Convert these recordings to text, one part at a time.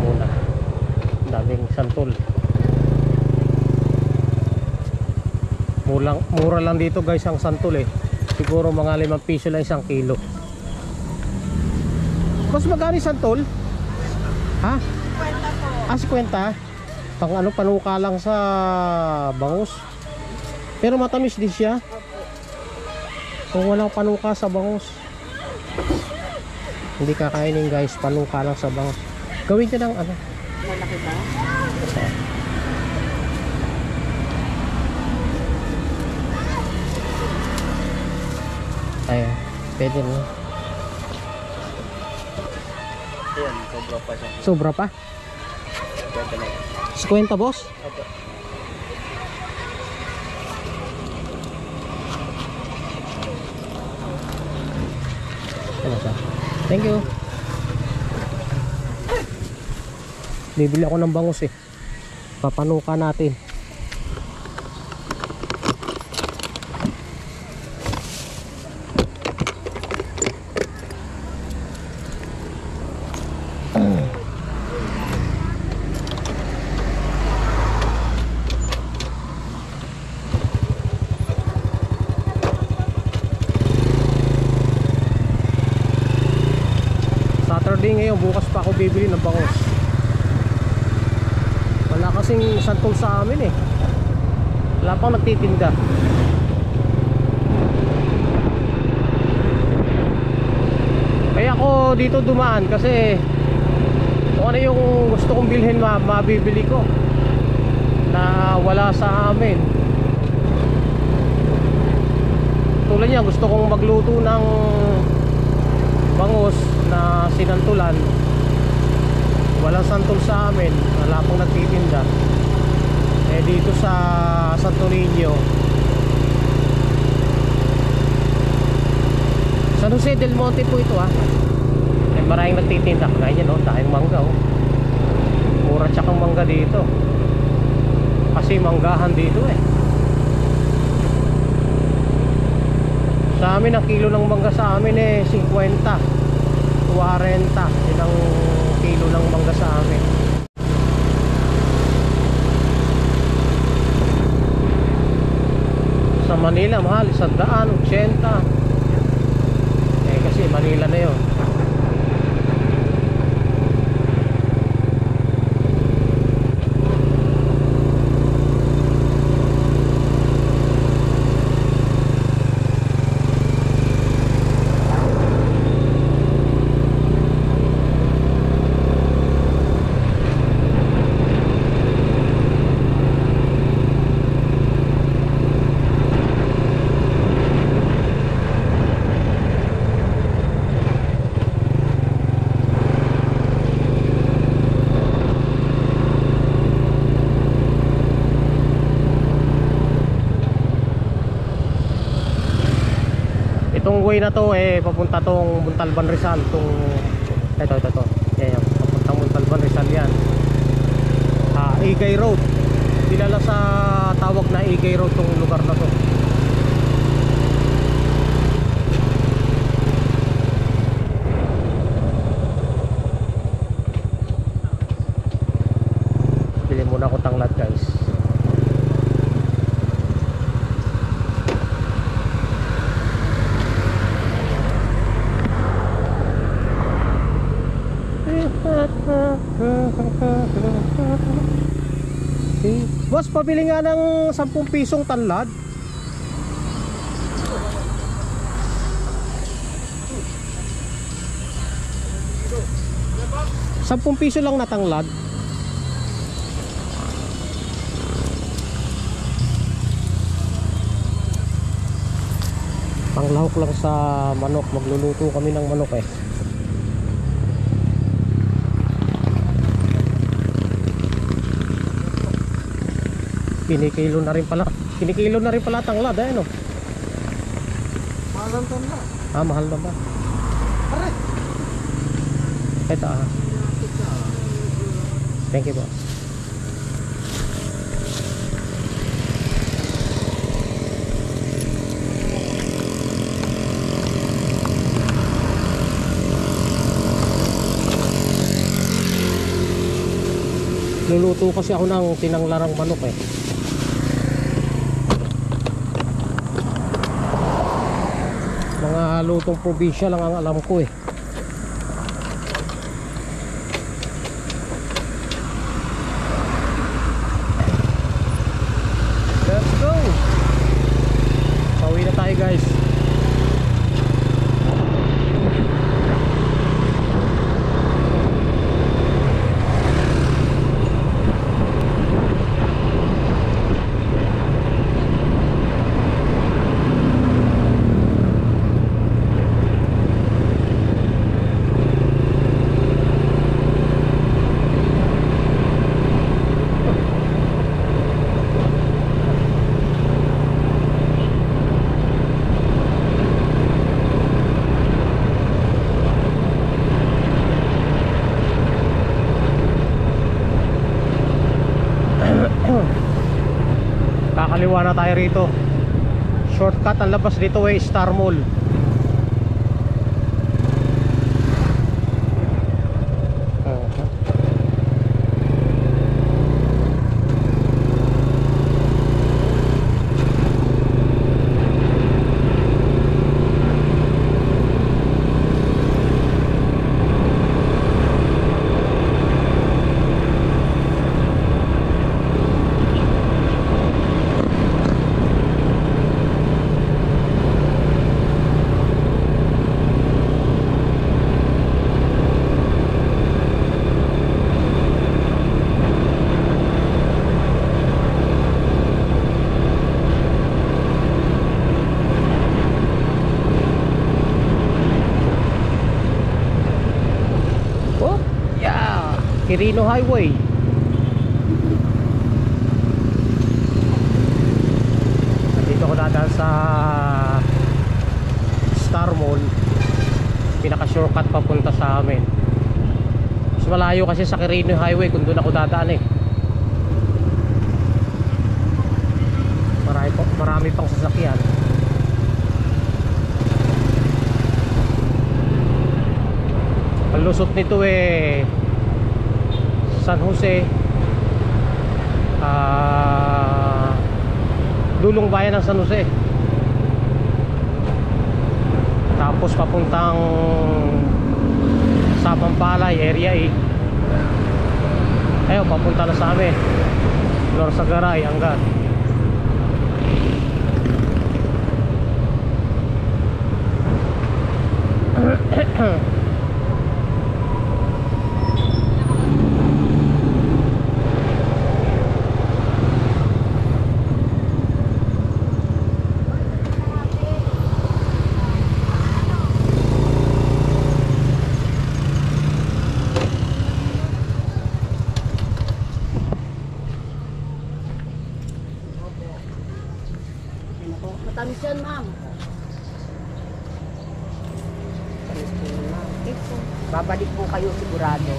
muna. Daming santol. Mura lang dito guys ang santol eh. Siguro mga 5 piso lang isang kilo. Mas magkano yung santol? Ha? 50 po. 50? Pang ano, panuka lang sa bangus. Pero matamis din siya. Kung walang panuka sa bangus, hindi kakainin guys, panuka lang sa bangus. Gawin ka ng ano? Malaki ba? Ayan, pwede na. Ayan, sobra pa siya. Sobra pa? 50 boss? Opo. Ano siya? Thank you. Bibili ako ng bangus eh. Papanuka natin. Saturday ngayon, bukas pa ako bibili ng bangus. Wala kasing santol sa amin eh. Wala pang nagtitinda. Kaya ako dito dumaan kasi kung ano yung gusto kong bilhin mabibili ko na wala sa amin. Tulad niya, gusto kong magluto ng bangus na sinantulan. Walang santol sa amin, wala pong nagtitinda. Eh dito sa Santo Niño, San Jose del Monte po ito eh maraming nagtitinda. Kaya no, dahil mangga mura tsakang mangga dito. Kasi manggahan dito eh. Sa amin ang kilo ng mangga sa amin eh 50, 40 ilang kilo ng mangga sa amin. Sa Manila mahal 180. Eh kasi Manila na yun. Itong way na to eh papunta tong Montalban Rizal, ito. Yan, papuntang Montalban Rizal yan. Igay Road. Kilala sa tawag na Igay Road tong lugar na to. Bili muna ako tanglad guys. Boss, pabili nga ng 10 pisong tanlad. ₱10 lang na tanglad. Panglahok lang sa manok. Magluluto kami ng manok eh. Kinikilo na rin pala tanglad eh no. Mahal ang tanglad. Mahal na ba? Ito Thank you boss. Luluto kasi ako ng tinanglarang manok eh. Mga lutong probinsya lang ang alam ko eh. Let's go! Pauwi na tayo guys. Kakaliwa na tayo rito. Shortcut ang labas dito ay Star Mall. Quirino Highway. Dito ako dadaan sa Star Mall. Pinaka shortcut papunta sa amin. Mas malayo kasi sa Quirino Highway kung doon ako dadaan eh. Marami pang sasakyan. Ang lusot nito eh San Jose, dulong bayan ng San Jose, tapos papuntang sa Pampalay area 8. Ayun, papunta na sa amin Norsagaray hanggang Matamis yan, ma'am. Babalik po kayo sigurado.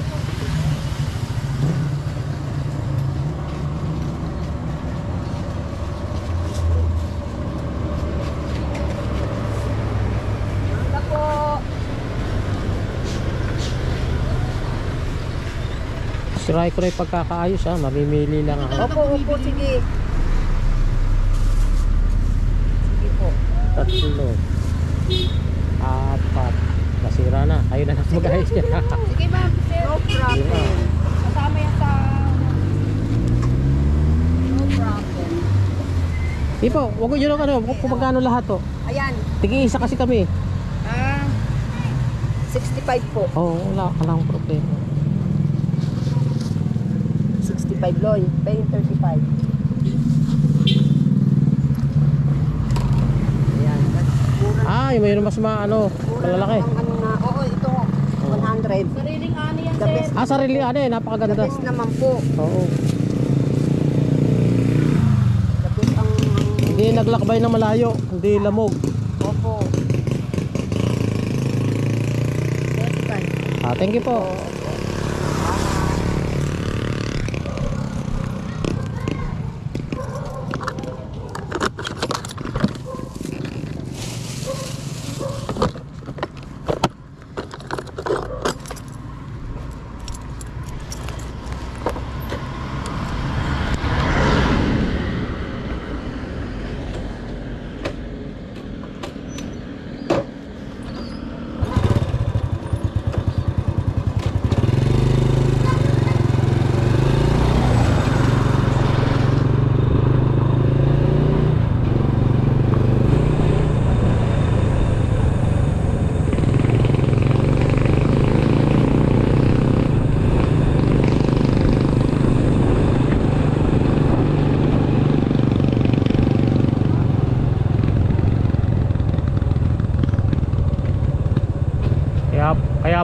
Mangga po. Siray ko na yung pagkakaayos ha. Mamimili lang ako. Opo, opo, sige. Sige po. 3, 4. Nasira na. Kayo na lang mag-ayos niya. Sige, ma'am. No problem. Kasama yan sa... No problem. Ipo, wag ko yun ano. Kung magkano lahat to. Ayan. Tigi-isa kasi kami. 65 po. Oo, wala akong problema. 65 loy. Paying 35. Ayan. Ay, mayroon mas malalaki. Oo, ito. 100. Sariling ani yan, The best. sir. Sarili The napakaganda. best naman po. Oo. The best ang... Hindi naglakbay na malayo, hindi lamog. Opo. 35. Thank you po.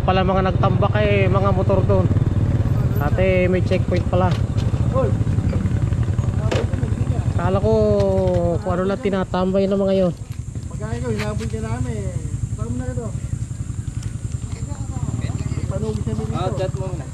pala mga nagtambak mga motor doon. Ate may checkpoint pala. Kala ko kung ano lang tinatambay ng mga yun. Pagkain ko, hinabol ka namin. Parang mo na ito. Panubi sa dito. Chat mo muna.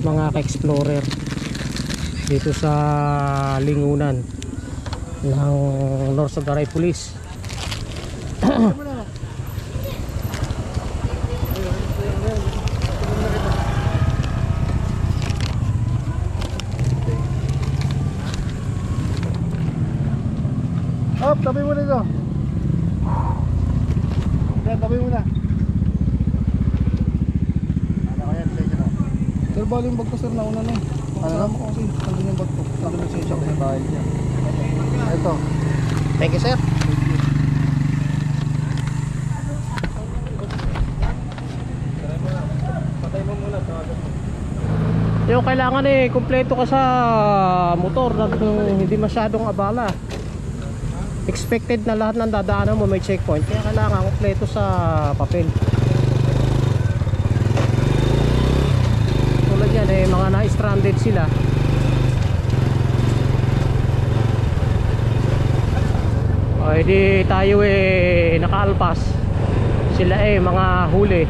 Mga ka-explorer dito sa lingunan ng North Sagaray Police. Op, tabi mo na ito. Tabi mo na. Sir, bali yung bag ko sir, nauna na eh. Ano mo kasi, nandun yung bag ko. Nandun yung sensya ko sa bahay niya. Ito. Thank you, sir. Patay mo muna. Yung kailangan kumpleto ka sa motor na hindi masyadong abala. Expected na lahat ng dadaanan mo may checkpoint. Kaya kailangan kumpleto sa papel. Yan mga na-stranded sila. O edi tayo nakaalpas. Sila mga huli.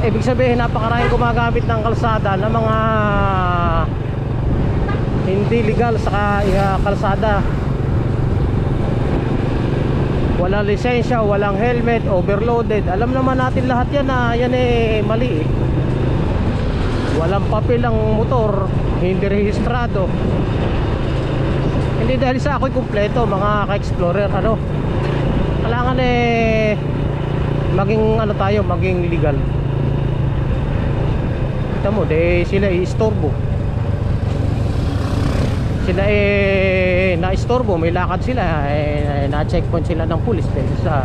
Ibig sabihin napakaraming gumagamit ng kalsada na mga hindi legal sa kalsada. Walang lisensya, walang helmet, overloaded. Alam naman natin lahat yan na yan mali. Walang papel ang motor, hindi rehistrado. Hindi dahil sa ako'y kumpleto mga ka-explorer. Kailangan maging tayo, maging legal. Kita mo, sila istorbo. Sila na-istorbo, may lakad sila, na-checkpoint sila ng pulis dahil sa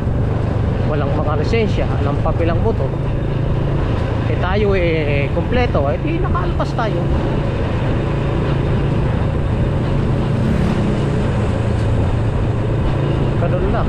walang mga lisensya, walang papilang motor. Tayo kompleto, di nakaalpas tayo. Ganun lang.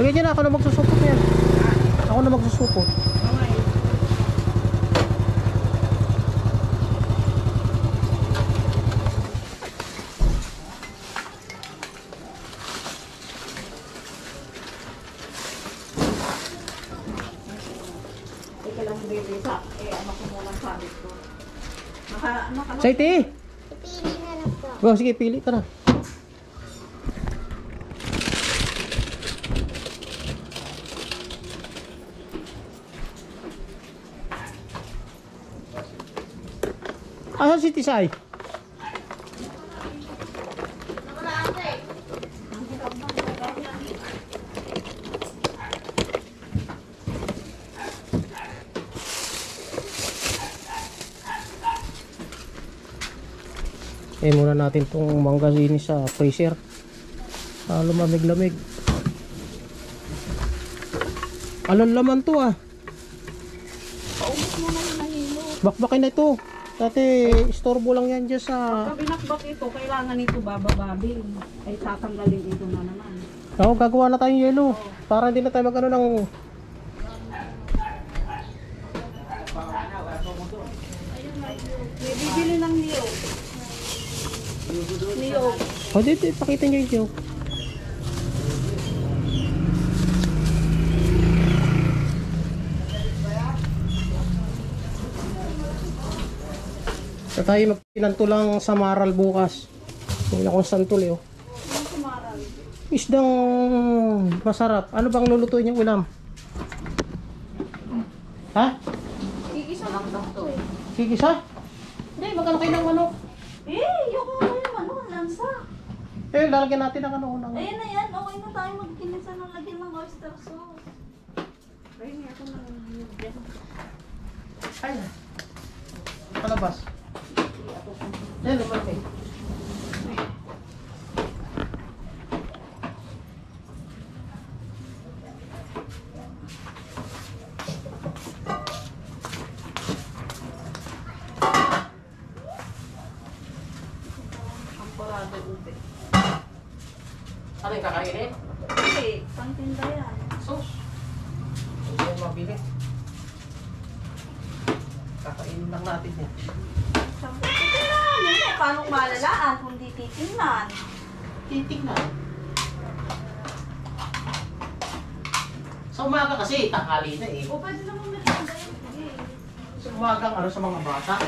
Sige na, ako na magsusupot yan. Ako na magsusupot. Ika lang baby sa ano ko muna ang sabit ko. Saiti! Pili na lang po. Go, sige, pili ka na. Asan si Tisay? Muna natin itong manggasini sa freezer. Lumamig-lamig. Anong laman to Paubos mo na yung nahilo. Bakbakin na ito. Dati istorbo lang yan dyan sa... Pagka binakbak ito, kailangan ito babababing. Ay tatanggalin ito na naman. Oo, gagawa na tayong yelo. Para hindi na tayo magano ng... May bibili ng niyog. Niyog. O, dito, pakita nyo yung joke. Sa tayo magpinanto lang sa Maral bukas. Hindi na akong santol Ano sumaral? isdang masarap. Ano bang lulutuin niyang ulam? Ha? Iisa lang daw to eh. Kikisa? Hindi, magkano kayo ng manok? Yung ano, lansa. Lalagyan natin ng ano. Ng... Ayan na yan, okay na tayo magkinisa ng lagyan ng oyster sauce. Ay, ako na yan. Ay, palabas. Yan, naman kayo. Ang parado ube. Ano yung kakainin? Hindi, pangtinda yan. Sauce. Sauce yung mabili. Kakainin lang natin yan. Titingnan, hindi. Paano malalaan kung di titingnan? Titignan. Sa umaga kasi, tanghali na eh. O pwede naman merienda yan. Sige. Sa umagang ano sa mga bata.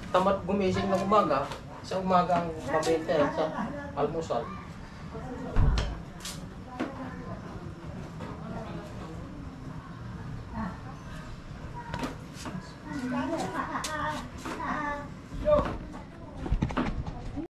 Tamad gumising ng umaga, sa umaga ang pabenta sa almusal.